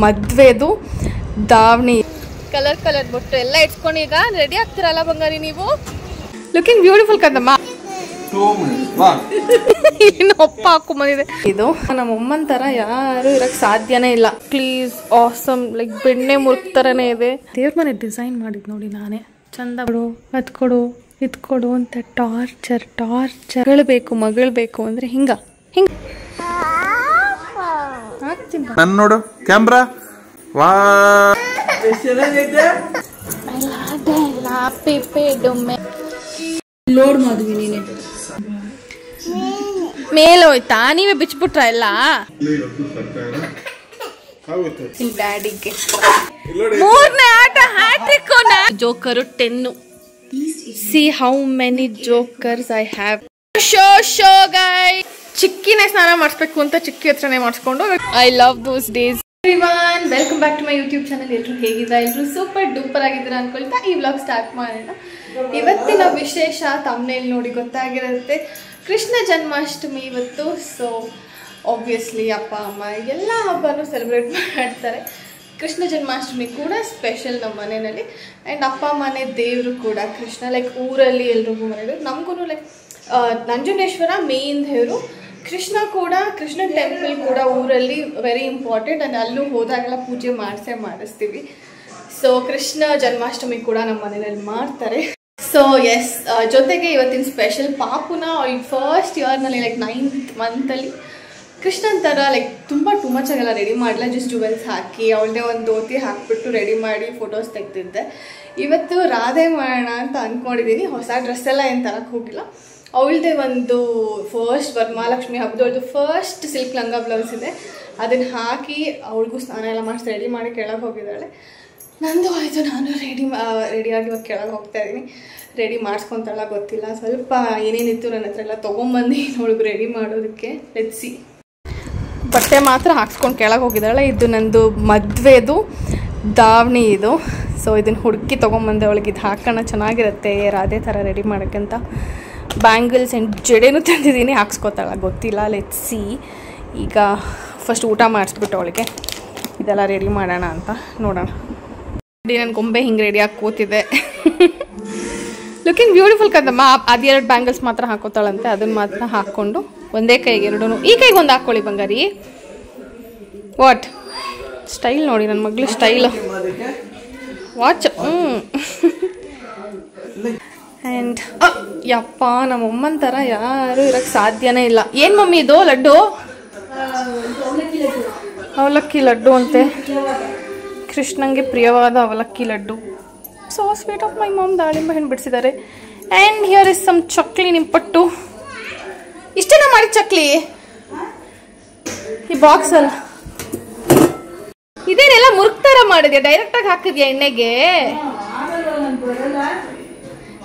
ಮದುವೆದು ದಾವಣಿ colour colour ಬೊಟ್ಟು ಎಲ್ಲ ಇಟ್ಕೊಂಡು ಈಗ ರೆಡಿ ಆಗ್ತೀರಲ್ಲ ಬಂಗಾರಿ ನೀವು? ಲುಕಿಂಗ್ ಬ್ಯೂಟಿಫುಲ್ ಕದಮ್ಮ. ಇನ್ನು ಒಪ್ಪ ಹಾಕೊಂಬಂದಿದೆ. ಇದು ನಮ್ಮಮ್ಮನ ಥರ ಯಾರು ಇರಕ್ಕೆ ಸಾಧ್ಯನೇ ಇಲ್ಲ. ಪ್ಲೀಸ್ ಆಸಮ್, ಲೈಕ್ ಬೆಣ್ಣೆ ಮುರುಕ್ ಥರನೇ ಇದೆ. ದೇವ್ರ ಮನೆ ಡಿಸೈನ್ ಮಾಡಿದ್ ನೋಡಿ ನಾನೇ. ಚಂದ ಕೊಡು, ಅದ್ ಕೊಡು, ಇದು ಕೊಡು ಅಂತ ಟಾರ್ಚರ್ ಮಗಳು ಬೇಕು ಅಂದ್ರೆ ಹಿಂಗ ನಾನು ನೋಡು ಕ್ಯಾಮ್ರಾ. ವಾ ಲೋಡ್ ಮಾಡಿದ್ವಿ ನೀನೆ ಮೇಲೆ ಹೋಯ್ತಾ? ನೀವೇ ಬಿಚ್ಬಿಟ್ರ ಎಲ್ಲ ಡ್ಯಾಡಿಗೆ. ಮೂರನೇ ಆಟ hat trick. Joker 10. See how many jokers I have. Show guys. ಚಿಕ್ಕಿನೇ ಸ್ನಾನ ಮಾಡಿಸ್ಬೇಕು ಅಂತ ಚಿಕ್ಕಿ ಹತ್ರನೇ ಮಾಡಿಸ್ಕೊಂಡು I love those days. Everyone, welcome back to my YouTube channel. ಎಲ್ಲರೂ ಹೇಗಿದ್ದೀರಾ? ಎಲ್ಲರೂ ಸೂಪರ್ ಡೂಪರ್ ಆಗಿದ್ದೀರಾ ಅನ್ಕೊಳ್ತಾ ಈ ವ್ಲಾಗ್ ಸ್ಟಾರ್ಟ್ ಮಾಡೋಣ. ಇವತ್ತಿನ ವಿಶೇಷ ತಮ್ನೇಲ್ ನೋಡಿ ಗೊತ್ತಾಗಿರುತ್ತೆ. ಕೃಷ್ಣ ಜನ್ಮಾಷ್ಟಮಿ ಇವತ್ತು. ಸೊ ಆಬ್ವಿಯಸ್ಲಿ ಅಪ್ಪ ಅಮ್ಮ ಎಲ್ಲ ಹಬ್ಬನೂ ಸೆಲೆಬ್ರೇಟ್ ಮಾಡ್ತಾರೆ. ಕೃಷ್ಣ ಜನ್ಮಾಷ್ಟಮಿ ಕೂಡ ಸ್ಪೆಷಲ್ ನಮ್ಮ ಮನೆಯಲ್ಲಿ. ಆ್ಯಂಡ್ ಅಪ್ಪ ಮನೆ ದೇವರು ಕೂಡ ಕೃಷ್ಣ, ಲೈಕ್ ಊರಲ್ಲಿ ಎಲ್ರಿಗೂ ಮನೆಯದು. ನಮಗೂ ಲೈಕ್ ನಂಜುಂಡೇಶ್ವರ ಮೇನ್ ದೇವರು, ಕೃಷ್ಣ ಕೂಡ, ಕೃಷ್ಣ ಟೆಂಪಲ್ ಕೂಡ ಊರಲ್ಲಿ ವೆರಿ ಇಂಪಾರ್ಟೆಂಟ್. ಆ್ಯಂಡ್ ಅಲ್ಲೂ ಹೋದಾಗೆಲ್ಲ ಪೂಜೆ ಮಾಡಿಸ್ತೀವಿ. ಸೊ ಕೃಷ್ಣ ಜನ್ಮಾಷ್ಟಮಿ ಕೂಡ ನಮ್ಮ ಮನೆಯಲ್ಲಿ ಮಾಡ್ತಾರೆ. ಸೊ ಎಸ್, ಜೊತೆಗೆ ಇವತ್ತಿನ ಸ್ಪೆಷಲ್ ಪಾಪುನ ಫಸ್ಟ್ ಇಯರ್ನಲ್ಲಿ ಲೈಕ್ 9th ಮಂತಲ್ಲಿ ಕೃಷ್ಣನ್ ಥರ ಲೈಕ್ ತುಂಬ ಟು ಮಚ್ ಆಗೆಲ್ಲ ರೆಡಿ ಮಾಡಲ್ಲ. ಜಸ್ಟ್ ಜುವೆಲ್ಸ್ ಹಾಕಿ ಅವಳದೇ ಒಂದು ಧೋತಿ ಹಾಕಿಬಿಟ್ಟು ರೆಡಿ ಮಾಡಿ ಫೋಟೋಸ್ ತೆಗ್ದಿದ್ದೆ. ಇವತ್ತು ರಾಧೆ ಮಾಡೋಣ ಅಂತ ಅಂದ್ಕೊಂಡಿದ್ದೀನಿ. ಹೊಸ ಡ್ರೆಸ್ ಎಲ್ಲ ಏನು ತರಕ್ಕೆ ಹೋಗಿಲ್ಲ. ಅವಳದೇ ಒಂದು ಫಸ್ಟ್ ವರಮಹಾಲಕ್ಷ್ಮಿ ಹಬ್ಬದವಳದು ಫಸ್ಟ್ ಸಿಲ್ಕ್ ಲಂಗ ಬ್ಲೌಸ್ ಇದೆ. ಅದನ್ನು ಹಾಕಿ ಅವಳಿಗೂ ಸ್ನಾನ ಎಲ್ಲ ಮಾಡಿಸಿ ರೆಡಿ ಮಾಡಿ ಕೆಳಗೆ ಹೋಗಿದ್ದಾಳೆ. ನಂದು ಆಯಿತು, ನಾನು ರೆಡಿಯಾಗಿ ಇವಾಗ ಕೆಳಗೆ ಹೋಗ್ತಾ ಇದ್ದೀನಿ. ರೆಡಿ ಮಾಡಿಸ್ಕೊತಾಳ ಗೊತ್ತಿಲ್ಲ. ಸ್ವಲ್ಪ ಏನೇನಿತ್ತು ನನ್ನ ಹತ್ರ ಎಲ್ಲ ತೊಗೊಂಬಂದು ಅವಳಿಗೆ ರೆಡಿ ಮಾಡೋದಕ್ಕೆ. ಲೆಟ್ಸಿ. ಬಟ್ಟೆ ಮಾತ್ರ ಹಾಕ್ಸ್ಕೊಂಡು ಕೆಳಗೆ ಹೋಗಿದ್ದಾಳೆ. ಇದು ನಂದು ಮದುವೆದು ದಾವಣಿ ಇದು. ಸೊ ಇದನ್ನು ಹುಡುಕಿ ತೊಗೊಂಬಂದೆ. ಅವಳಿಗೆ ಇದು ಹಾಕೋಣ ಚೆನ್ನಾಗಿರುತ್ತೆ ರಾಧೆ ಥರ ರೆಡಿ ಮಾಡೋಕ್ಕಂತ. ಬ್ಯಾಂಗಲ್ಸ್ ಆ್ಯಂಡ್ ಜಡೆನೂ ತಂದಿದ್ದೀನಿ, ಹಾಕ್ಸ್ಕೊತಾಳ ಗೊತ್ತಿಲ್ಲ. ಲೆಟ್ಸಿ. ಈಗ ಫಸ್ಟ್ ಊಟ ಮಾಡಿಸ್ಬಿಟ್ಟು ಅವಳಿಗೆ ಇದೆಲ್ಲ ರೆಡಿ ಮಾಡೋಣ ಅಂತ ನೋಡೋಣ. ನನ್ನ ಗೊಂಬೆ ಹಿಂಗೆ ರೆಡಿಯಾಗಿ ಕೂತಿದೆ. ಲುಕಿಂಗ್ ಬ್ಯೂಟಿಫುಲ್ ಕದಮ್ಮ. ಅದು 2 ಬ್ಯಾಂಗಲ್ಸ್ ಮಾತ್ರ ಹಾಕೋತಾಳಂತೆ. ಅದನ್ನು ಮಾತ್ರ ಹಾಕ್ಕೊಂಡು ಒಂದೇ ಕೈಗೆ 2. ಈ ಕೈಗೆ ಒಂದು ಹಾಕ್ಕೊಳ್ಳಿ ಬಂಗಾರಿ. ವಾಟ್ ಸ್ಟೈಲ್ ನೋಡಿ ನನ್ನ ಮಗಳು ಸ್ಟೈಲು. ವಾಚ್. ಆ್ಯಂಡ್ ಯಪ್ಪ ನಮ್ಮಮ್ಮನ ಥರ ಯಾರು ಇರೋಕ್ಕೆ ಸಾಧ್ಯನೇ ಇಲ್ಲ. ಏನು ಮಮ್ಮಿ ಇದು? ಲಡ್ಡು, ಅವಲಕ್ಕಿ ಲಡ್ಡು ಅಂತೆ. ಕೃಷ್ಣಂಗೆ ಪ್ರಿಯವಾದ ಅವಲಕ್ಕಿ laddu. So sweet of my mom. ದಾಳಿಂಬೆ ಹಣ್ಣು ಬಿಡಿಸಿದ್ದಾರೆ. And here is some chakli ನಿಂಪಟ್ಟು. ಇಷ್ಟೇನ ಮಾಡಿ ಚಕ್ಲಿ ಈ ಬಾಕ್ಸಲ್ಲಿ? ಇದೇನೆಲ್ಲ ಮುರುಕ್ ಥರ ಮಾಡಿದ್ಯಾ? ಡೈರೆಕ್ಟಾಗಿ ಹಾಕಿದ್ಯಾ ಎಣ್ಣೆಗೆ?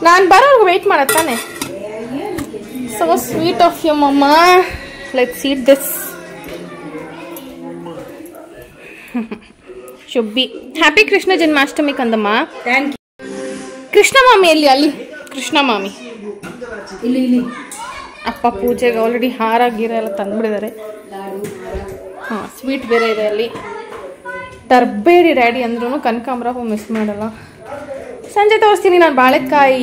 ನಾನು ಬರೋರ್ಗು ವೆಯ್ಟ್ ಮಾಡತ್ತಾನೆ. ಸೊ ಸ್ವೀಟ್ ಆಫ್ ಯು ಮಮ್ಮ. Let's eat this. Shubbi. Happy Krishna Janmashtami ಕಂದಮ್ಮ. ಕೃಷ್ಣ ಮಾಮಿ ಎಲ್ಲಿ? ಅಲ್ಲಿ ಕೃಷ್ಣ ಮಾಮಿ ಇಲ್ಲಿ. ಅಪ್ಪ ಪೂಜೆಗೆ ಆಲ್ರೆಡಿ ಹಾರ ಗೀರ ಎಲ್ಲ ತಂದುಬಿಟ್ಟಿದ್ದಾರೆ. ಹಾಂ, ಸ್ವೀಟ್ ಬೇರೆ ಇದೆ ಅಲ್ಲಿ. ತರಬೇಡಿ ಡ್ಯಾಡಿ ಅಂದ್ರೂ ಕನಕಾಂಬರ ಹೂ ಮಿಸ್ ಮಾಡಲ್ಲ. ಸಂಜೆ ತೋರಿಸ್ತೀನಿ ನಾನು ಬಾಳೆಕಾಯಿ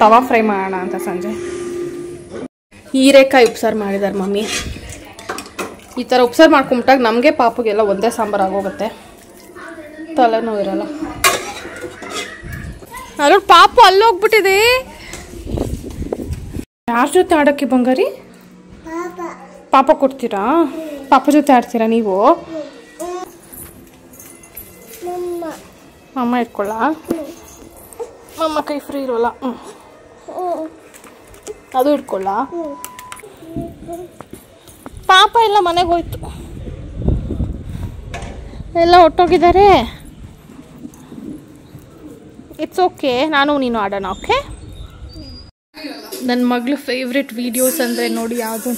ತವಾ ಫ್ರೈ ಮಾಡೋಣ ಅಂತ. ಸಂಜೆ ಹೀರೆಕಾಯಿ ಉಪ್ಸಾರು ಮಾಡಿದ್ದಾರೆ ಮಮ್ಮಿ. ಈ ಥರ ಉಪ್ಸಾರು ಮಾಡ್ಕೊಂಬಿಟ್ಟಾಗ ನಮಗೆ ಪಾಪಗೆಲ್ಲ ಒಂದೇ ಸಾಂಬಾರು ಆಗೋಗುತ್ತೆ, ತಲೆನೋವು ಇರಲ್ಲ. ಅಲ್ಲ ಪಾಪು ಅಲ್ಲೋಗ್ಬಿಟ್ಟಿದೆ. ಯಾರ ಜೊತೆ ಆಡೋಕ್ಕೆ ಬಂಗಾರಿ? ಪಾಪ ಕೊಡ್ತೀರಾ? ಪಾಪ ಜೊತೆ ಆಡ್ತೀರಾ ನೀವು? ಅಮ್ಮ ಇಟ್ಕೊಳ್ಳ. ಅಮ್ಮ ಕೈ ಫ್ರೀ ಇರೋಲ್ಲ. ಅದು ಇಟ್ಕೊಳ್ಳ. ಪಾಪ ಎಲ್ಲ ಮನೆಗೆ ಹೋಯ್ತು, ಎಲ್ಲ ಹೊಟ್ಟೋಗಿದ್ದಾರೆ. ಇಟ್ಸ್ ಓಕೆ, ನಾನು ನೀನು ಆಡೋಣ. ಓಕೆ. ನನ್ನ ಮಗಳು ಫೇವ್ರೆಟ್ ವಿಡಿಯೋಸ್ ಅಂದರೆ ನೋಡಿ ಯಾವುದು?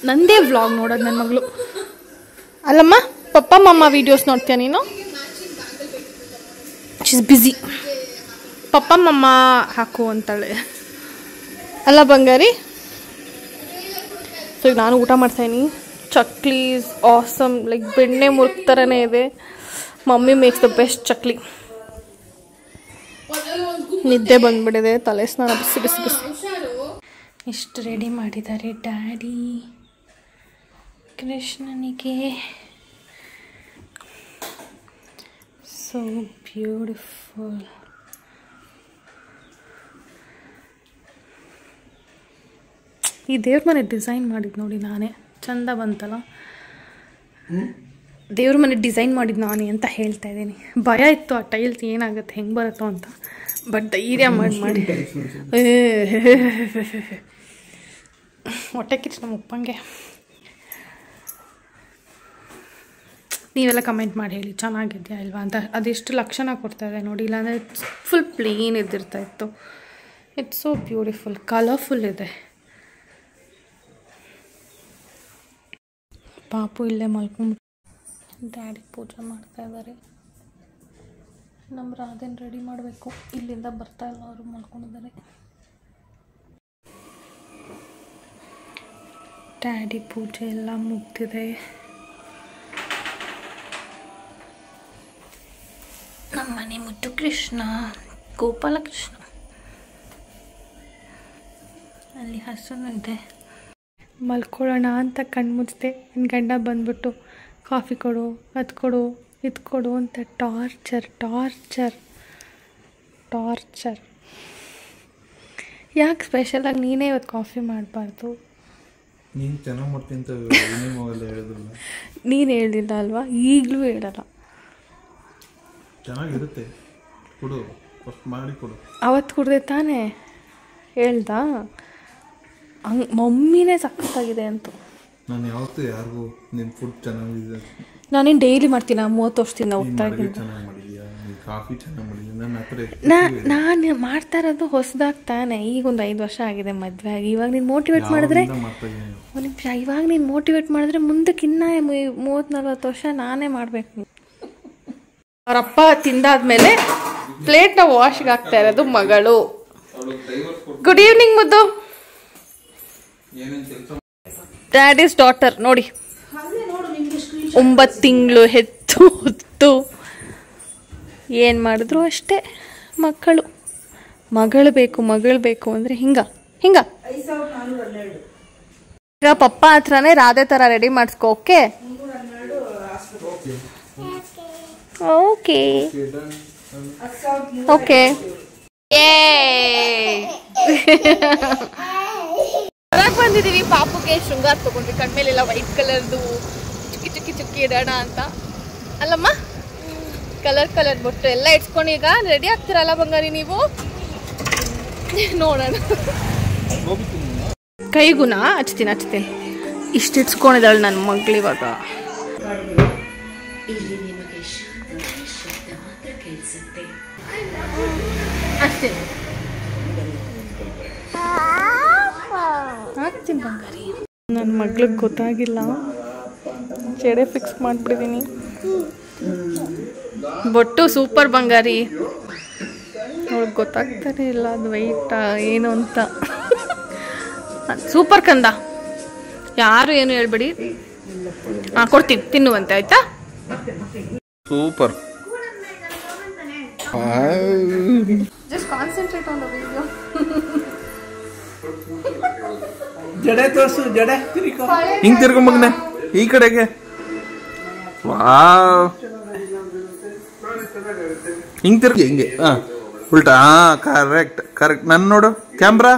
ನಂದೇ ವ್ಲಾಗ್ ನೋಡೋದು ನನ್ನ ಮಗಳು. ಅಲ್ಲಮ್ಮ, ಪಪ್ಪ ಮಮ್ಮ ವಿಡಿಯೋಸ್ ನೋಡ್ತೀಯ ನೀನು? She's busy. ಪಪ್ಪ ಮಮ್ಮ ಹಾಕು ಅಂತಾಳೆ ಅಲ್ಲ ಬಂಗಾರಿ? ಸೊ ಈಗ ನಾನು ಊಟ ಮಾಡ್ತಾಯಿನಿ. Chakli is awesome. ಲೈಕ್ ಬೆಣ್ಣೆ ಮುರುಕ್ ಥರನೇ ಇದೆ. Mummy makes the best chakli. ನಿದ್ದೆ ಬಂದ್ಬಿಟ್ಟಿದೆ, ತಲೆ ಸ್ನಾನ ಬಿಸಿ ಬಿಸಿ ಬಿಸಿ. ಇಷ್ಟು ರೆಡಿ ಮಾಡಿದ್ದಾರೆ ಡ್ಯಾಡಿ ಕೃಷ್ಣನಿಗೆ. So beautiful. ಈ ದೇವ್ರ ಮನೆ ಡಿಸೈನ್ ಮಾಡಿದ್ದು ನೋಡಿ ನಾನೇ. ಚಂದ ಬಂತಲ್ಲ. ದೇವ್ರ ಮನೆ ಡಿಸೈನ್ ಮಾಡಿದ್ದು ನಾನೇ ಅಂತ ಹೇಳ್ತಾ ಇದ್ದೀನಿ. ಭಯ ಇತ್ತು ಆ ಟೈಲ್ಸ್ ಏನಾಗುತ್ತೆ, ಹೆಂಗೆ ಬರುತ್ತೋ ಅಂತ. ಬಟ್ ಧೈರ್ಯ ಮಾಡಿ ಹೊಟ್ಟೆ ಕಿಚ್ಚು ನಮ್ಮ ಉಪ್ಪಂಗೆ. ನೀವೆಲ್ಲ ಕಮೆಂಟ್ ಮಾಡಿ ಹೇಳಿ ಚೆನ್ನಾಗಿದೆಯಾ ಇಲ್ವಾ ಅಂತ. ಅದೆಷ್ಟು ಲಕ್ಷಣ ಕೊಡ್ತಾ ಇದೆ ನೋಡಿ. ಇಲ್ಲಾಂದರೆ ಫುಲ್ ಪ್ಲೇನ್ ಇದ್ದಿರ್ತಾ ಇತ್ತು. ಇಟ್ಸ್ ಸೋ ಬ್ಯೂಟಿಫುಲ್, ಕಲರ್ಫುಲ್ ಇದೆ. ಪಾಪು ಇಲ್ಲೇ ಮಲ್ಕೊಂಡು ಡ್ಯಾಡಿ ಪೂಜೆ ಮಾಡ್ತಾ ಇದ್ದಾರೆ. ನಮ್ಮ ರಾಧೇನ್ ರೆಡಿ ಮಾಡಬೇಕು. ಇಲ್ಲಿಂದ ಬರ್ತಾ ಇಲ್ಲ, ಅವರು ಮಲ್ಕೊಂಡಿದ್ದಾರೆ. ಡ್ಯಾಡಿ ಪೂಜೆ ಎಲ್ಲ ಮುಗ್ದಿದೆ. ನಮ್ಮ ಮನೆ ಮುದ್ದು ಕೃಷ್ಣ, ಗೋಪಾಲಕೃಷ್ಣ. ಅಲ್ಲಿ ಹಸುನು ಇದೆ. ಮಲ್ಕೊಳ್ಳೋಣ ಅಂತ ಕಣ್ಮುಚ್ಚಿದೆ. ನನ್ನ ಗಂಡ ಬಂದ್ಬಿಟ್ಟು ಕಾಫಿ ಕೊಡು, ಅದು ಕೊಡು, ಇದು ಕೊಡು ಅಂತ ಟಾರ್ಚರ್ ಟಾರ್ಚರ್ ಟಾರ್ಚರ್. ಯಾಕೆ ಸ್ಪೆಷಲಾಗಿ ನೀನೇ ಇವತ್ತು ಕಾಫಿ ಮಾಡಬಾರ್ದು? ನೀನು ಚೆನ್ನಾಗಿ ಮಾಡ್ತೀನಿ ಅಂತ ಹೇಳಿದ್ರಲ್ಲ. ನೀನು ಹೇಳಿಲ್ಲ ಅಲ್ವಾ? ಈಗಲೂ ಹೇಳಲ್ಲ. ಚೆನ್ನಾಗಿರುತ್ತೆ, ಕೊಡು, ಫಸ್ಟ್ ಮಾಡಿ ಕೊಡು. ಅವತ್ತು ಕುಡ್ದೆ ತಾನೇ ಹೇಳ್ದ? ಹಂಗೆ ಮಮ್ಮಿನೇ ಸಖತ್ತಾಗಿದೆ ಅಂತ. ನಾನು ಯಾವತ್ತೂ ಯಾರಿಗೂ ನಿನ್ನ ಫುಡ್ ಚೆನ್ನಾಗಿದೆ. ನಾನೇನು ಡೈಲಿ ಮಾಡ್ತೀನಿ. 30 ವರ್ಷದಿಂದ ಹೋಗ್ತಾ ಇದ್ದೀನಿ. ಚೆನ್ನಾಗಿ ಮಾಡಿದ್ಯಾ, ಕಾಫಿ ಚೆನ್ನಾಗಿ ಮಾಡಿದ್ಯಾ. ನಾನು ಮಾಡ್ತಾ ಇರೋದು ಹೊಸದಾಗಿ ತಾನೆ. ಈಗ ಒಂದು 5 ವರ್ಷ ಆಗಿದೆ ಮದುವೆ ಆಗಿ. ಇವಾಗ ನೀನು ಮೋಟಿವೇಟ್ ಮಾಡಿದ್ರೆ, ಒಂದು ನಿಮಿಷ, ಇವಾಗ ನೀನು ಮೋಟಿವೇಟ್ ಮಾಡಿದ್ರೆ ಮುಂದಕ್ಕೆ ಇನ್ನೂ 30-40 ವರ್ಷ ನಾನೇ ಮಾಡಬೇಕು. ಅವರಪ್ಪ ತಿಂದಾದ್ಮೇಲೆ ಪ್ಲೇಟ್ನ ವಾಶ್ಗೆ ಹಾಕ್ತಾ ಇರೋದು ಮಗಳು. ಗುಡ್ ಈವ್ನಿಂಗ್ ಮುದ್ದು. ಡ್ಯಾಡ್ ಇಸ್ ಡಾಟರ್ ನೋಡಿ. 9 ತಿಂಗಳು ಹೆತ್ತು ಹೊತ್ತು ಏನು ಮಾಡಿದ್ರು ಅಷ್ಟೇ. ಮಗಳು ಬೇಕು ಅಂದರೆ ಹಿಂಗ ಈಗ ಪಪ್ಪ ಹತ್ರನೇ ರಾಧೆ ಥರ ರೆಡಿ ಮಾಡಿಸ್ಕೊ. Okay okay okay. ಹೊರಗೆ ಬಂದಿದ್ದೀವಿ. ಪಾಪುಗೆ ಶೃಂಗಾರ ತಗೊಂಡ್ವಿ. ಕಣ್ಮೇಲೆಲ್ಲ ವೈಟ್ ಕಲರ್ದು ಚುಕ್ಕಿ ಇಡೋಣ ಅಂತ ಅಲ್ಲಮ್ಮ. ಕಲರ್ ಬೊಟ್ಟು ಎಲ್ಲ ಇಟ್ಕೊಂಡು ಈಗ ರೆಡಿ ಆಗ್ತೀರಲ್ಲ ಬಂಗಾರಿ ನೀವು? ನೋಡೋಣ. ಕೈಗುಣ ಹಚ್ತೀನಿ. ಇಷ್ಟು ಇಟ್ಸ್ಕೊಂಡಿದ್ದಾಳೆ ನನ್ನ ಮಗಳು ಇವಾಗ. ಅಷ್ಟೇ ಹಾಕ್ತೀನಿ ಬಂಗಾರಿ. ನನ್ನ ಮಗ್ಳಿಗೆ ಗೊತ್ತಾಗಿಲ್ಲ, ಜಡೆ ಫಿಕ್ಸ್ ಮಾಡಿಬಿಟ್ಟಿದ್ದೀನಿ. ಬೊಟ್ಟು ಸೂಪರ್ ಬಂಗಾರಿ. ಅವ್ಳಿಗೆ ಗೊತ್ತಾಗ್ತಾನೆ ಇಲ್ಲ ಅದು ವೈಟಾ ಏನು ಅಂತ. ಸೂಪರ್ ಕಂದ, ಯಾರು ಏನು ಹೇಳ್ಬೇಡಿ. ಕೊಡ್ತೀನಿ, ತಿನ್ನುವಂತೆ ಆಯ್ತಾ? Super. Just concentrate on the video. ಜಡೆ ತೋರ್ಸು, ಜಡೆ ಹಿಂಗ್ ತಿರ್ಕೊಂಬಗ್ನೆ ಈ ಕಡೆಗೆ. ವಾವ್, ಹಿಂಗ್ ತಿರ್ಗಿ ಹಿಂಗೆ. ಉಲ್ಟಾ. ಕರೆಕ್ಟ್. ನನ್ನ ನೋಡು ಕ್ಯಾಮ್ರಾ.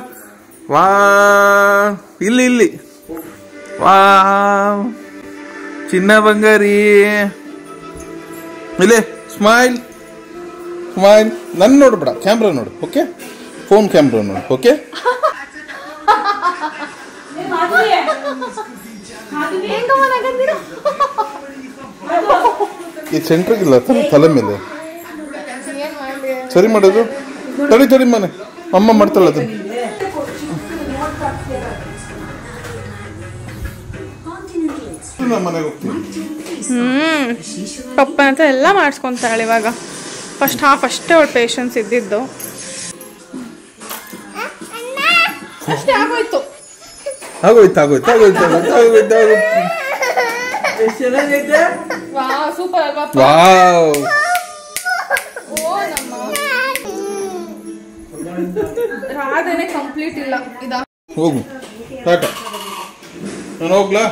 ವಾ, ಇಲ್ಲಿ ವಾ, ಚಿನ್ನ ಬಂಗಾರಿ. ಇಲ್ಲೇ ಸ್ಮೈಲ್. ನನ್ನ ನೋಡು ಬೇಡ, ಕ್ಯಾಮ್ರಾ ನೋಡು. ಓಕೆ, ಫೋನ್ ಕ್ಯಾಮ್ರಾ ನೋಡು. ಓಕೆ, ಈ ಸೆಂಟ್ರಿಗಿಲ್ಲ ತಲೆ ಮೇಲೆ ಸರಿ ಮಾಡೋದು. ತಡಿ ಮನೆ ಅಮ್ಮ ಮಾಡ್ತಾಳೆ ಅದು. ಮನೆಗೆ ಹೋಗ್ತೀನಿ. ಪಪ್ಪ ಅಂತ ಎಲ್ಲ ಮಾಡಿಸ್ಕೊಂತಾಳೆ ಇವಾಗ. ಫಸ್ಟ್ ಹಾಫ್ ಅಷ್ಟೇ ಅವಳು ಪೇಷನ್ಸ್ ಇದ್ದಿದ್ದು. ಅಷ್ಟೇ ಆಗೋಯ್ತು. ಸೂಪರ್ ಅಲ್ವಾ? ವಾವ್ ಓ ನಮ್ಮ ರಾಧೆನೆ ಕಂಪ್ಲೀಟ್ ಇಲ್ಲ. ಇದಾ ಹೋಗು ಟಾಟಾ. ನಾನು ಹೋಗ್ಲಾ?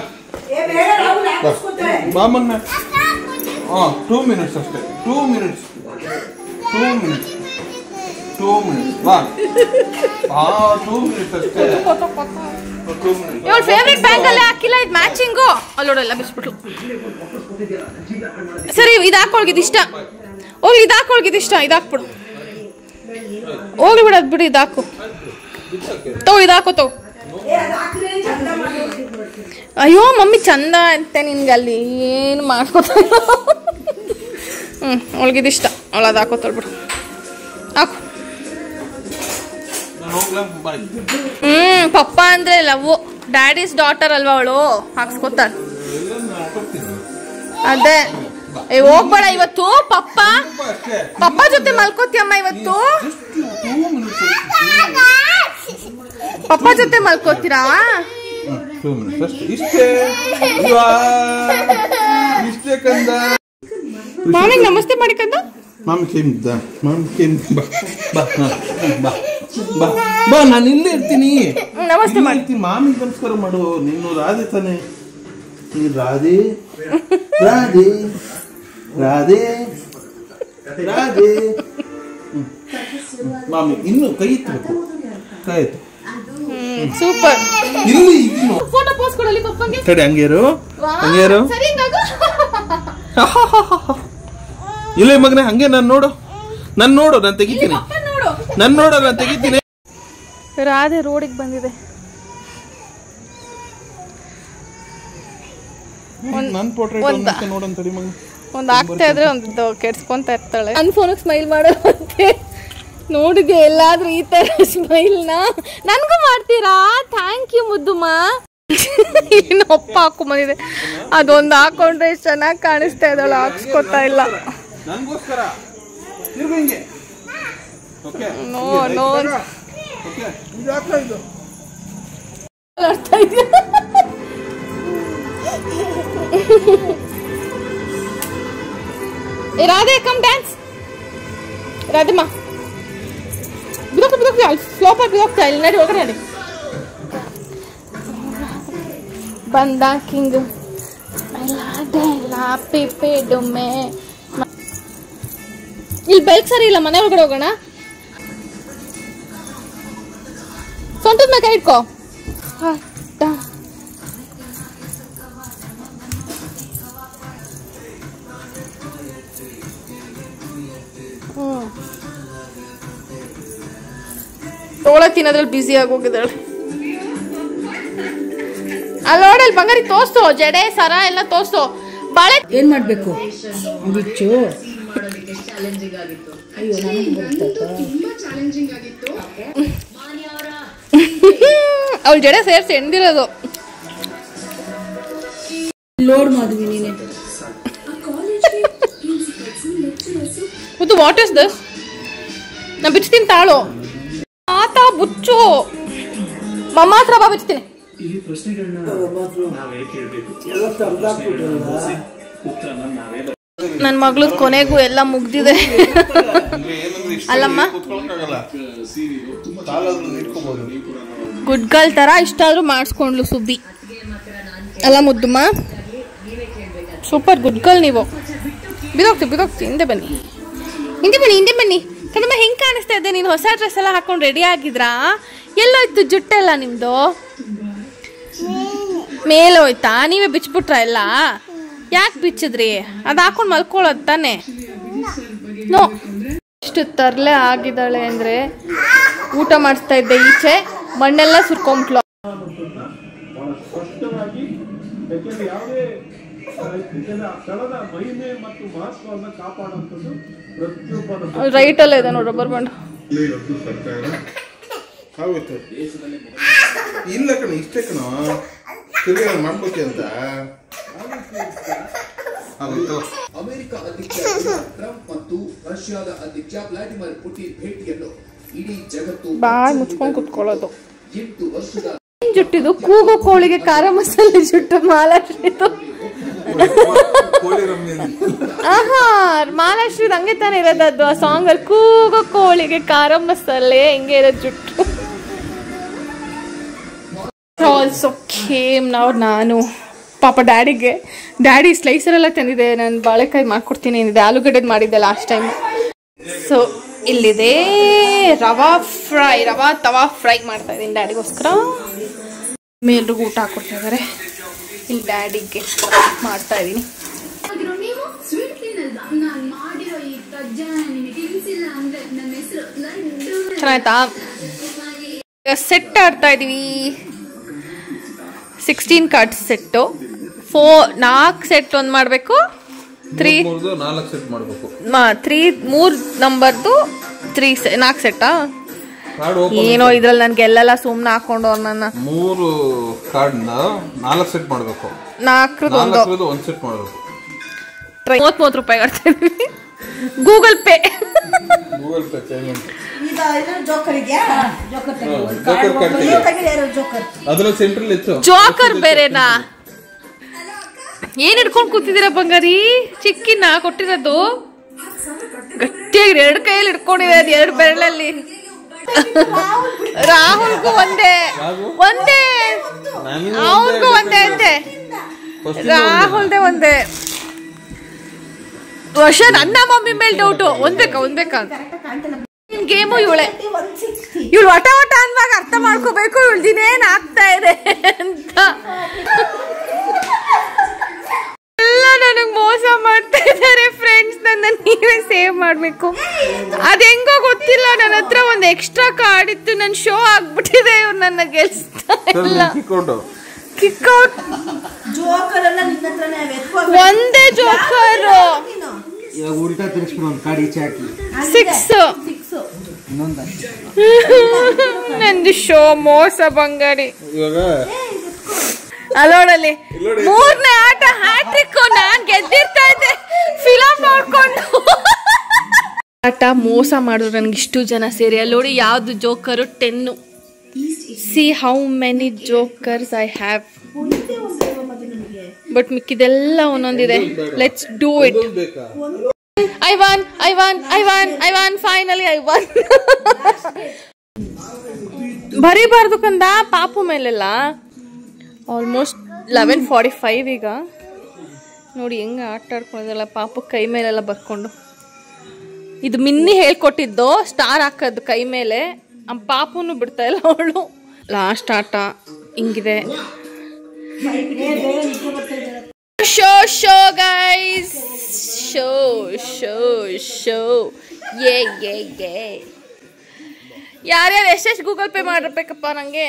ಬಾಮನ್ನ 2 ಮಿನಿಟ್ಸ್ ಅಷ್ಟೇ. 2 ಮಿನಿಟ್ಸ್ ಬಾ. 2 ಮಿನಿಟ್ಸ್ ಅಷ್ಟೇ. ಇವಳ ಫೇವ್ರೆಟ್ ಬ್ಯಾಂಕ್ ಅಲ್ಲೇ ಹಾಕಿಲ್ಲ. ಇದು ಮ್ಯಾಚಿಂಗು ಅಲ್ಲೋಡೆಲ್ಲ ಬಿಸ್ಬಿಟ್ಲು. ಸರಿ ಇದು ಹಾಕೊಳ್ಗಿದ್ ಇಷ್ಟ. ಹೋಗ್ಲಿ ಇದು ಹಾಕೊಳ್ಗಿದ್ ಇಷ್ಟ. ಇದು ಹಾಕ್ಬಿಡು. ಹೋಗ್ಲಿ ಬಿಡು, ಅದ್ ಬಿಡು. ಇದು ಹಾಕು ತಗೋ. ಇದು ಹಾಕೋ ತಗೋ. ಅಯ್ಯೋ ಮಮ್ಮಿ ಚಂದ ಅಂತೆ ನಿನ್ಗೆ ಅಲ್ಲಿ ಏನು ಮಾಡ್ಕೊತ. ಅವಳಿಗಿದಿಷ್ಟ. ಅವಳು ಅದು ಹಾಕೋತಳ್ಬಿಡು. ಹಾಕು. ಪಪ್ಪ ಅಂದ್ರೆ ಲವ್. ಡ್ಯಾಡೀಸ್ ಡಾಟರ್ ಅಲ್ವಾ ಅವಳು, ಹಾಕ್ಸ್ಕೊತಾಳ. ಅದೇ ಹೋಗ್ಬೇಡ ಇವತ್ತು. ಪಪ್ಪ ಜೊತೆ ಮಲ್ಕೋತಿಯಮ್ಮ ಇವತ್ತು. ಪಪ್ಪ ಜೊತೆ ಮಲ್ಕೋತೀರಾ? ಮಾಮಿಗೆ ನಮಸ್ತೆ ಮಾಡಿ ಕಂದ. ಬಾ, ನಾನು ಇಲ್ಲೇ ಇರ್ತೀನಿ. ನಮಸ್ತೆ ಮಾಡ್ತೀನಿ. ಮಾಮಿಗೆ ನಮಸ್ಕಾರ ಮಾಡು. ನೀನು ರಾಧೆ ತಾನೆ? ನೀನು ರಾಧೆ ರಾಧೆ ರಾಧೆ ರಾಧೆ. ಮಾಮಿ ಇನ್ನು ಕೈ ಎತ್ತಬೇಕು. ಕೈ ಎತ್ತು. ಸೂಪರ್. ಇಲ್ಲಿ ಫೋಟೋ ಪೋಸ್ ಕೊಡಲಿ ಪಪ್ಪಂಗೆ. ತಡಿ, ಹಂಗೇರು ಹಂಗೇರು. ಇಲ್ಲ ಮಗನೇ, ಹಂಗೆ ನಾನು ನೋಡು. ನಾನು ತೆಗಿತೀನಿ. ನಾನು ತೆಗಿತೀನಿ. ರಾಧೆ ರೋಡಿಗೆ ಬಂದಿದೆ. ಒಂದು ಆಗ್ತಾ ಇದ್ರೆ ಒಂದು ಕೆಡ್ಸ್ಕೊಂತ ಇರ್ತಾಳೆ. ನನ್ನ ಫೋನಿಗೆ ಸ್ಮೈಲ್ ಮಾಡೋದಂತೆ ನೋಡಿದ್ಯಾ? ಎಲ್ಲಾದ್ರೂ ಈ ತರ ಸ್ಮೈಲ್ನ ನನ್ಗೂ ಮಾಡ್ತೀರಾ? ಥ್ಯಾಂಕ್ ಯು ಮುದ್ದುಮ್ಮ. ಇನ್ನು ಒಪ್ಪ ಹಾಕೊಂಬಂದಿದೆ. ಅದೊಂದು ಹಾಕೊಂಡ್ರೆ ಎಷ್ಟು ಚೆನ್ನಾಗಿ ಕಾಣಿಸ್ತಾ ಇದ್ದಾಳೆ. ಹಾಕ್ಸ್ಕೊತಾ ಇಲ್ಲ. ನೋ ನೋ ಅರ್ಥ ಇದೆಯಾ? Radhe come dance. ರಾಧಮ್ಮ ಬಿದೋಗ್ತಾ ಸ್ಲೋಪಾಗಿ ಬಿದೋಗ್ತಾ ಇಲ್ಲಿ. ನಡಿ ಹೋಗ್ರೆ ನಡಿ. ಬಂದ ಕಿಂಗ್ ಪಿಪೆಡುಮೆ. ಇಲ್ಲಿ ಬೆಲ್ಟ್ ಸರಿ ಇಲ್ಲ. ಮನೆ ಒಳಗಡೆ ಹೋಗೋಣ. ಸೊಂಟದ ಮೇಲೆ ಕೈ ಇಟ್ಕೋ. ತೋಳ ತಿನ್ನೋದ್ರಲ್ಲಿ ಬ್ಯುಸಿ ಆಗೋಗಿದ್ದಾಳೆ. ಅಲ್ಲಿ ನೋಡಲ್ ಬಂಗಾರಿ ತೋರ್ಸು. ಜಡೆ ಸರ ಎಲ್ಲ ತೋರ್ಸು. ಬಾಳೆ ಏನ್ ಮಾಡ್ಬೇಕು? ಬಿಚ್ಚು. ಅವಳ ಜಡೆ ಸೇರ್ಸಿ ಎಂದಿರೋದು. ಲೋಡ್ ಮಾಡಿದ್ವಿ ನೀನೆ. What is this? ನಾ ಬಿಚ್ತೀನಿ ತಾಳು. ಆತ ಬುಚ್ಚು. ಮಮ್ಮ ಹತ್ರ ಬಾ, ಬಿಚ್ತೀನಿ. ನನ್ನ ಮಗಳದ್ ಕೊನೆಗೂ ಎಲ್ಲ ಮುಗ್ದಿದೆ ಅಲ್ಲಮ್ಮ. ಗುಡ್ ಗರ್ಲ್ ತರ ಇಷ್ಟಾದ್ರೂ ಮಾಡಿಸ್ಕೊಂಡ್ಲು ಸುಬ್ಬಿ ಅಲ್ಲ ಮುದ್ದುಮ್ಮ. ಸೂಪರ್ ಗುಡ್ ಗರ್ಲ್ ನೀವು. ಬಿದೋಗ್ತಿ. ಹಿಂದೆ ಬನ್ನಿ. ಕಣಮ್ಮ, ಹೆಂಗ್ ಕಾಣಿಸ್ತಾ ಇದ್ದೆ ನೀನು? ಹೊಸ ಡ್ರೆಸ್ ಎಲ್ಲ ಹಾಕೊಂಡು ರೆಡಿ ಆಗಿದ್ರಾ? ಎಲ್ಲೋಯ್ತು ಜುಟ್ಟೆಲ್ಲ ನಿಮ್ದು? ಮೇಲೆ ಹೋಯ್ತಾ? ನೀವೇ ಬಿಚ್ಬಿಟ್ರ ಎಲ್ಲ? ಯಾಕೆ ಬಿಚ್ಚಿದ್ರಿ? ಅದು ಹಾಕೊಂಡು ಮಲ್ಕೊಳ್ಳೋದು ತಾನೆ. ನೋ, ಇಷ್ಟು ತರ್ಲೆ ಆಗಿದ್ದಾಳೆ ಅಂದ್ರೆ ಊಟ ಮಾಡಿಸ್ತಾ ಇದ್ದೆ ಈಚೆ, ಮಣ್ಣೆಲ್ಲ ಸುರ್ಕೊಂಬಿಟ್ಲು. ರೈಟ್ ಅಲ್ಲ ಇದೆ ನೋಡ್ರ ಬರ್ಬಂಡು. ಇಲ್ಲ ಕಣ, ಇಷ್ಟೇ ಕಣ ತಿರುಗಿ ಮಾಡ್ಕೋತಿ ಅಂತ. ಅಮೆರಿಕ ಅಧ್ಯಕ್ಷ ಟ್ರಂಪ್ ಮತ್ತು ರಷ್ಯಾದ ಅಧ್ಯಕ್ಷ ವ್ಲಾಡಿಮಿರ್ ಪುಟಿನ್ ಭೇಟಿಯನ್ನು ಇಡೀ ಜಗತ್ತು ಬಾಯ್ ಮುಚ್ಕೊಂಡು ಕುತ್ಕೊಳ್ಳೋದು. 8 ವರ್ಷದ ಜುಟ್ಟಿದು ಕೂಗೋ ಕೋಳಿಗೆ ಖಾರ ಮಸಾಲೆ ಜುಟ್ಟು ಮಾಲಾಶ್ರಿತು. ಮಹಾಲಕ್ಷ್ಮಿ ಹಂಗೆ ತಾನೇ ಇರೋದದು ಆ ಸಾಂಗ್ ಅಲ್ಲಿ ಕೂಗೋ ಕೋಳಿಗೆ ಖಾರ ಮಸಾಲೆ ಹಿಂಗೆ ಇರೋದು ಜುಟ್ಟು. ಆಲ್ಸೋ ಕೇಮ್ ನಾನು ಪಾಪ ಡ್ಯಾಡಿ ಸ್ಲೈಸರ್ ಎಲ್ಲ ತಂದಿದೆ. ನಾನು ಬಾಳೆಕಾಯಿ ಮಾಡ್ಕೊಡ್ತೀನಿ ಏನಿದೆ ಆಲೂಗಡ್ಡೆದು ಮಾಡಿದ್ದೆ ಲಾಸ್ಟ್ ಟೈಮ್. ಸೊ ಇಲ್ಲಿದೆ ರವಾ ತವಾ ಫ್ರೈ ಮಾಡ್ತಾ ಇದ್ದೀನಿ ಡ್ಯಾಡಿಗೋಸ್ಕರ. ಮೇಲ್ರಿಗೂ ಊಟ ಹಾಕೊಡ್ತಾ ಇದ್ದಾರೆ. ಇಲ್ಲಿ ಡ್ಯಾಡಿಗೆ ಮಾಡ್ತಾ ಇದ್ದೀನಿ. ಚೆನ್ನಾಯ್ತಾ? ಸೆಟ್ ಆಡ್ತಾ ಇದೀವಿ. 16 ಕಾರ್ಡ್ಸ್ ಸೆಟ್ಟು. 4 ಸೆಟ್ ಒಂದು ಮಾಡಬೇಕು. 4 ಸೆಟ್ ಮಾಡಬೇಕು. 3 ನಂಬರ್ದು 4 ಸೆಟ್ಟಾ? ಏನೋ ಇದ್ರಲ್ಲಿ ನನ್ಗೆ ಎಲ್ಲೆಲ್ಲ ಸುಮ್ಮನೆ ಹಾಕೊಂಡು ನನ್ನ 3 ಕಾರ್ಡ್ನ 4 ಸೆಟ್ ಮಾಡಬೇಕು. 4 ಒಂದು ಸೆಟ್ ಮಾಡಬೇಕು. 30 ರೂಪಾಯಿ ಕಟ್ತಾ ಇದೀವಿ. Google pay payment. ಜೋಕರ್ ಬೇರೆನಾ? ಏನ್ ಹಿಡ್ಕೊಂಡು ಕೂತಿದ್ದೀರಾ ಬಂಗಾರಿ? ಚಿಕ್ಕಿನ ಕೊಟ್ಟಿರೋದು ಗಟ್ಟಿಯಾಗಿ 2 ಕೈಯಲ್ಲಿ ಹಿಡ್ಕೊಂಡಿದೆ. ಅದು 2 ಬೆರಳಲ್ಲಿ. ರಾಹುಲ್ಗೂ ಒಂದೇ ಅವನ್ಗೂ ಒಂದೇ ಅಂತೆ. ರಾಹುಲ್ದೇ ಒಂದೇ. ವರ್ಷ ನನ್ನ ಮಮ್ಮಿ ಮೇಲೆ ಡೌಟು. ಒಂದ್ಬೇಕಾ ಗೇಮು ಇವಳು ವಟ ಅನ್ನುವಾಗ ಅರ್ಥ ಮಾಡ್ಕೋಬೇಕು ಇವಳು ದಿನೇನ್ ಆಗ್ತಾ ಇದೆ ಅಂತ. ಎಲ್ಲ ನನಗ್ ಮೋಸ ಮಾಡ್ತಾ ಇದ್ದಾರೆ ಫ್ರೆಂಡ್ಸ್. ನನ್ನ ನೀವೇ ಸೇವ್ ಮಾಡ್ಬೇಕು. ಅದ್ ಹೆಂಗೋ ಗೊತ್ತಿಲ್ಲ. ನನ್ನ ಹತ್ರ ಒಂದು ಎಕ್ಸ್ಟ್ರಾ ಕಾರ್ಡ್ ಇತ್ತು. ನನ್ ಶೋ ಆಗ್ಬಿಟ್ಟಿದೆ. ಇವ್ರು ನನ್ನ ಗೆಲ್ಸ್ತಾ ಇಲ್ಲ. ಕಿಕ್ಔಟ್ ಒಂದೇ ಜೋಕರ್. 6 ನಂದು ಶೋ ಮೋಸ ಬಂಗಾರಿ. ಅಲ್ಲೋಡಲ್ಲಿ 3ನೇ ಆಟ ಹ್ಯಾಟ್ರಿಕ್. ನಾನ್ ಗೆದ್ದಿರ್ತಾ ಇದ್ದೆ ಫಿಲಂ ನೋಡ್ಕೊಂಡು. ಆಟ ಮೋಸ ಮಾಡಿದ್ರು ನನ್ಗೆ ಇಷ್ಟು ಜನ ಸೇರಿ. ಅಲ್ಲೋಡಿ ಯಾವ್ದು joker 10. See how many jokers I have. But ಮಿಕ್ಕಿದೆಲ್ಲ ಒಂದೊಂದಿದೆ. Let's do it. I won. Finally I won. ಬರೀಬಾರ್ದು ಕಂದ ಪಾಪು ಮೇಲೆಲ್ಲ. ಆಲ್ಮೋಸ್ಟ್ 11:45 ಈಗ. ನೋಡಿ ಹೆಂಗ ಆಟ ಆಡ್ಕೊಂಡಿದ್ದಲ್ಲ ಪಾಪು ಕೈ ಮೇಲೆಲ್ಲ ಬರ್ಕೊಂಡು. ಇದು ಮಿನ್ನಿ ಹೇಳ್ಕೊಟ್ಟಿದ್ದು ಸ್ಟಾರ್ ಹಾಕೋದು ಕೈ ಮೇಲೆ. ಆ ಪಾಪುನು ಬಿಡ್ತಾ ಇಲ್ಲ ಅವಳು. ಲಾಸ್ಟ್ ಆಟ ಹಿಂಗಿದೆ. Show guys. ಶೋ ಯಾರ್ಯಾರು ಎಷ್ಟೆಷ್ಟು ಗೂಗಲ್ ಪೇ ಮಾಡಿರ್ಬೇಕಪ್ಪ ನಂಗೆ.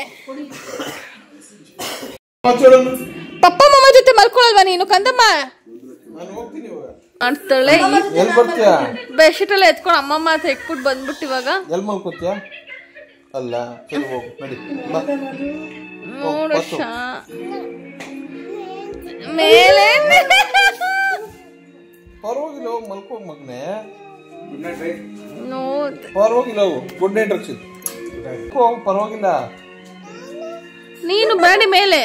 ಪಪ್ಪ ಮಮ್ಮ ಜೊತೆ ಮಲ್ಕೊಳ್ಳಲ್ವಾ ನೀನು ಕಂದಮ್ಮ? ಮಾಡ್ತಾಳೆ. ಬೆಡ್ಶೀಟ್ ಎಲ್ಲ ಎತ್ಕೊಂಡು ಅಮ್ಮಮ್ಮ ಅಂತ ಇಟ್ಬಿಟ್ಟು ಬಂದ್ಬಿಟ್ಟು ಇವಾಗ ನೋಡಶ ಮೇಲೆ ಪರವಾಗಿಲ್ಲ ಮಲ್ಕೋ ಮಗನೇ. ಪರವಾಗಿಲ್ಲ ಗುಡ್ ನೈಟ್ ರಕ್ಷಿತ್. ಪರವಾಗಿಲ್ಲ ನೀನು ಬೇಡಿ ಮೇಲೆ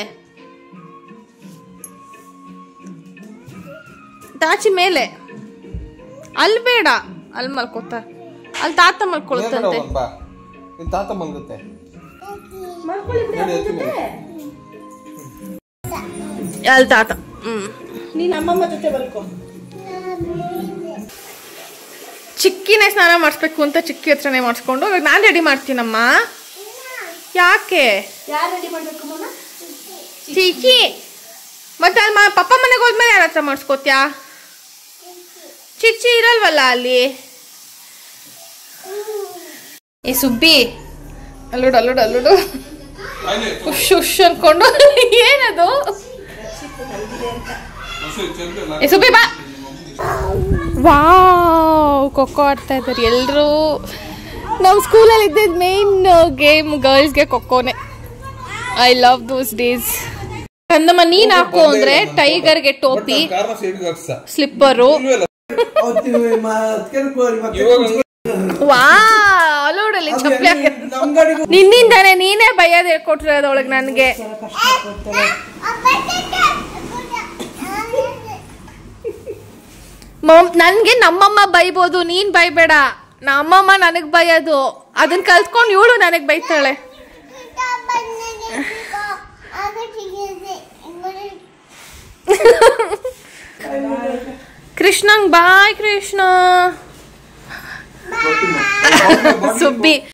ತಾಚಿ ಮೇಲೆ. ಅಲ್ಲಿ ಬೇಡ, ಅಲ್ಲಿ ಮಲ್ಕೋತ. ಅಲ್ಲಿ ತಾತ ಮಲ್ಕೊಳುತ್ತಂತೆ. ತಾತ ಮಲ್ಗುತ್ತೆ. ಅಲ್ಲಿ ತಾತ. ನೀನ್ ಅಮ್ಮಮ್ಮ ಜೊತೆ ಮಲ್ಕೋ. ಚಿಕ್ಕಿನೇ ಸ್ನಾನ ಮಾಡಿಸ್ಬೇಕು ಅಂತ ಚಿಕ್ಕಿ ಹತ್ರನೇ ಮಾಡಿಸ್ಕೊಂಡು ಇವಾಗ ನಾನು ರೆಡಿ ಮಾಡ್ತೀನಮ್ಮ. ಯಾಕೆ ಚಿಕ್ಕಿ? ಮತ್ತೆ ಅಲ್ಲಿ ಪಪ್ಪ ಮನೆಗೆ ಹೋದ್ಮೇಲೆ ಯಾರ ಹತ್ರ ಮಾಡಿಸ್ಕೋತ್ಯಾ? ಚಿಚ್ಚಿ ಇರಲ್ವಲ್ಲ ಅಲ್ಲಿ. ಏ ಸುಬ್ಬಿ ಅಲ್ಲೋಡು ಶುಶ್ ಅನ್ಕೊಂಡು. ಏನದು? ಏ ಸುಬ್ಬಿ ಬಾ. ವಾವ್, ಖೋಖೋ ಆಡ್ತಾ ಇದ್ದಾರೆ ಎಲ್ಲರೂ. ನಮ್ಮ ಸ್ಕೂಲಲ್ಲಿ ಇದ್ದಿದ್ದು ಮೇನ್ ಗೇಮ್ ಗರ್ಲ್ಸ್ಗೆ ಖೋಖೋನೇ. I love those days. ಕಂದಮ್ಮ ನೀನ್ ಹಾಕೋ ಅಂದ್ರೆ ಟೈಗರ್ಗೆ ಟೋಪಿ, ಸ್ಲಿಪ್ಪರು. ವಾ ಅಲೋಡಲ್ಲಿ ಚಪ್ಪಲಿ ನಿನ್ನಿಂದಾನೆ ನೀನೇ ಭಯದ ಹೇಳ್ಕೊಟ್ಟಿರೋದೊಳಗೆ ನನಗೆ. ನನ್ಗೆ ನಮ್ಮಮ್ಮ ಬೈಬೋದು, ನೀನ್ ಬೈಬೇಡ. ನಮ್ಮಮ್ಮ ನನಗ್ ಬೈಯೋದು, ಅದನ್ನ ಕಲ್ತ್ಕೊಂಡು ಇವಳು ನನಗ್ ಬೈತಾಳೆ. ಕೃಷ್ಣಂಗ್ ಬಾಯ್ ಕೃಷ್ಣ. ಸುಬ್ಬಿ